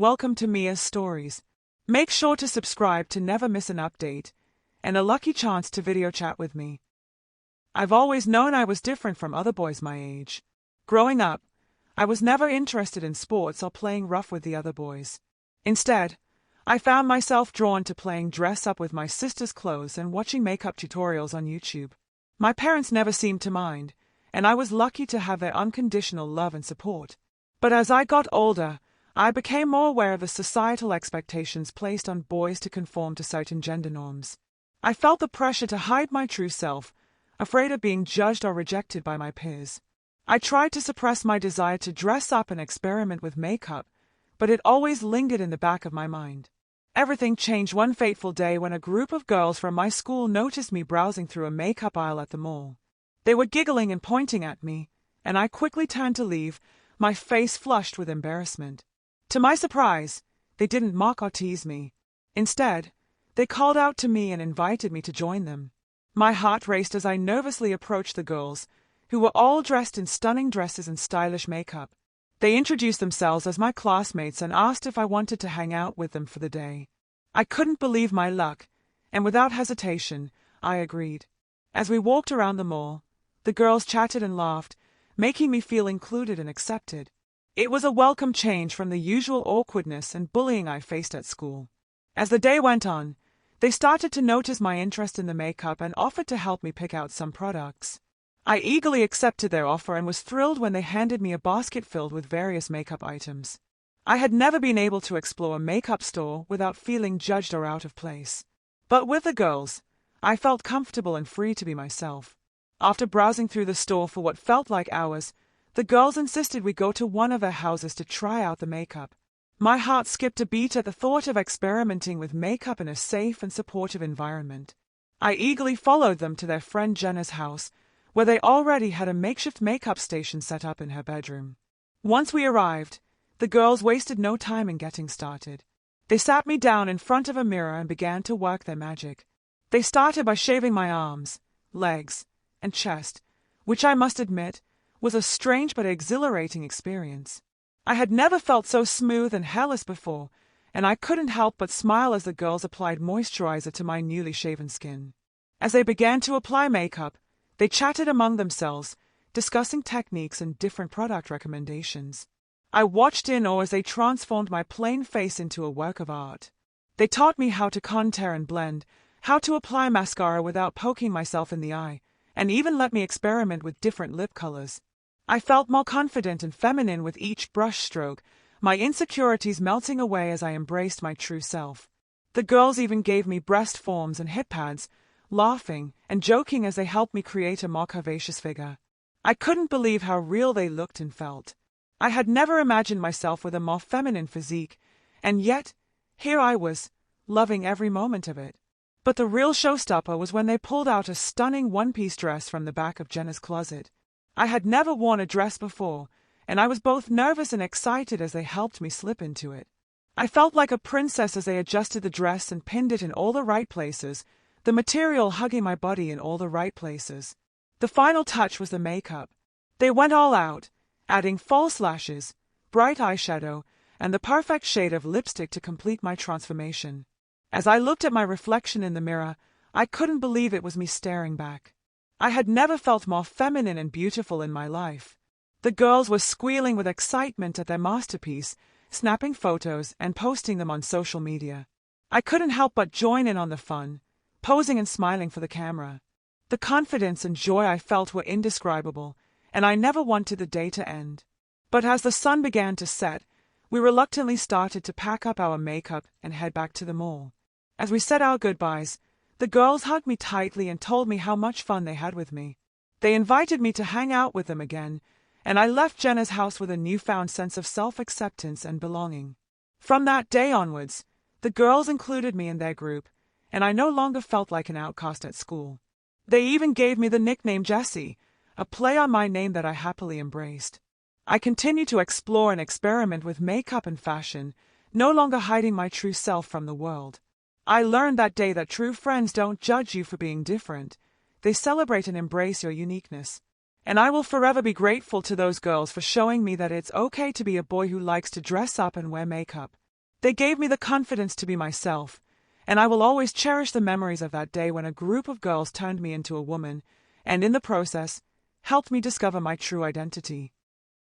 welcome to Mia's Stories. Make sure to subscribe to never miss an update, and a lucky chance to video chat with me. I've always known I was different from other boys my age. Growing up, I was never interested in sports or playing rough with the other boys. Instead, I found myself drawn to playing dress-up with my sister's clothes and watching makeup tutorials on YouTube. My parents never seemed to mind, and I was lucky to have their unconditional love and support. But as I got older, I became more aware of the societal expectations placed on boys to conform to certain gender norms. I felt the pressure to hide my true self, afraid of being judged or rejected by my peers. I tried to suppress my desire to dress up and experiment with makeup, but it always lingered in the back of my mind. Everything changed one fateful day when a group of girls from my school noticed me browsing through a makeup aisle at the mall. They were giggling and pointing at me, and I quickly turned to leave, my face flushed with embarrassment. To my surprise, they didn't mock or tease me. Instead, they called out to me and invited me to join them. My heart raced as I nervously approached the girls, who were all dressed in stunning dresses and stylish makeup. They introduced themselves as my classmates and asked if I wanted to hang out with them for the day. I couldn't believe my luck, and without hesitation, I agreed. As we walked around the mall, the girls chatted and laughed, making me feel included and accepted. It was a welcome change from the usual awkwardness and bullying I faced at school. As the day went on, they started to notice my interest in the makeup and offered to help me pick out some products. I eagerly accepted their offer and was thrilled when they handed me a basket filled with various makeup items. I had never been able to explore a makeup store without feeling judged or out of place. But with the girls, I felt comfortable and free to be myself. After browsing through the store for what felt like hours, the girls insisted we go to one of their houses to try out the makeup. My heart skipped a beat at the thought of experimenting with makeup in a safe and supportive environment. I eagerly followed them to their friend Jenna's house, where they already had a makeshift makeup station set up in her bedroom. Once we arrived, the girls wasted no time in getting started. They sat me down in front of a mirror and began to work their magic. They started by shaving my arms, legs, and chest, which I must admit was a strange but exhilarating experience. I had never felt so smooth and hairless before, and I couldn't help but smile as the girls applied moisturizer to my newly shaven skin. As they began to apply makeup, they chatted among themselves, discussing techniques and different product recommendations. I watched in awe as they transformed my plain face into a work of art. They taught me how to contour and blend, how to apply mascara without poking myself in the eye, and even let me experiment with different lip colors. I felt more confident and feminine with each brush stroke, my insecurities melting away as I embraced my true self. The girls even gave me breast forms and hip pads, laughing and joking as they helped me create a more curvaceous figure. I couldn't believe how real they looked and felt. I had never imagined myself with a more feminine physique, and yet, here I was, loving every moment of it. But the real showstopper was when they pulled out a stunning one-piece dress from the back of Jenna's closet. I had never worn a dress before, and I was both nervous and excited as they helped me slip into it. I felt like a princess as they adjusted the dress and pinned it in all the right places, the material hugging my body in all the right places. The final touch was the makeup. They went all out, adding false lashes, bright eyeshadow, and the perfect shade of lipstick to complete my transformation. As I looked at my reflection in the mirror, I couldn't believe it was me staring back. I had never felt more feminine and beautiful in my life. The girls were squealing with excitement at their masterpiece, snapping photos and posting them on social media. I couldn't help but join in on the fun, posing and smiling for the camera. The confidence and joy I felt were indescribable, and I never wanted the day to end. But as the sun began to set, we reluctantly started to pack up our makeup and head back to the mall. As we said our goodbyes, the girls hugged me tightly and told me how much fun they had with me. They invited me to hang out with them again, and I left Jenna's house with a newfound sense of self-acceptance and belonging. From that day onwards, the girls included me in their group, and I no longer felt like an outcast at school. They even gave me the nickname Jessie, a play on my name that I happily embraced. I continued to explore and experiment with makeup and fashion, no longer hiding my true self from the world. I learned that day that true friends don't judge you for being different. They celebrate and embrace your uniqueness. And I will forever be grateful to those girls for showing me that it's okay to be a boy who likes to dress up and wear makeup. They gave me the confidence to be myself, and I will always cherish the memories of that day when a group of girls turned me into a woman, and in the process, helped me discover my true identity.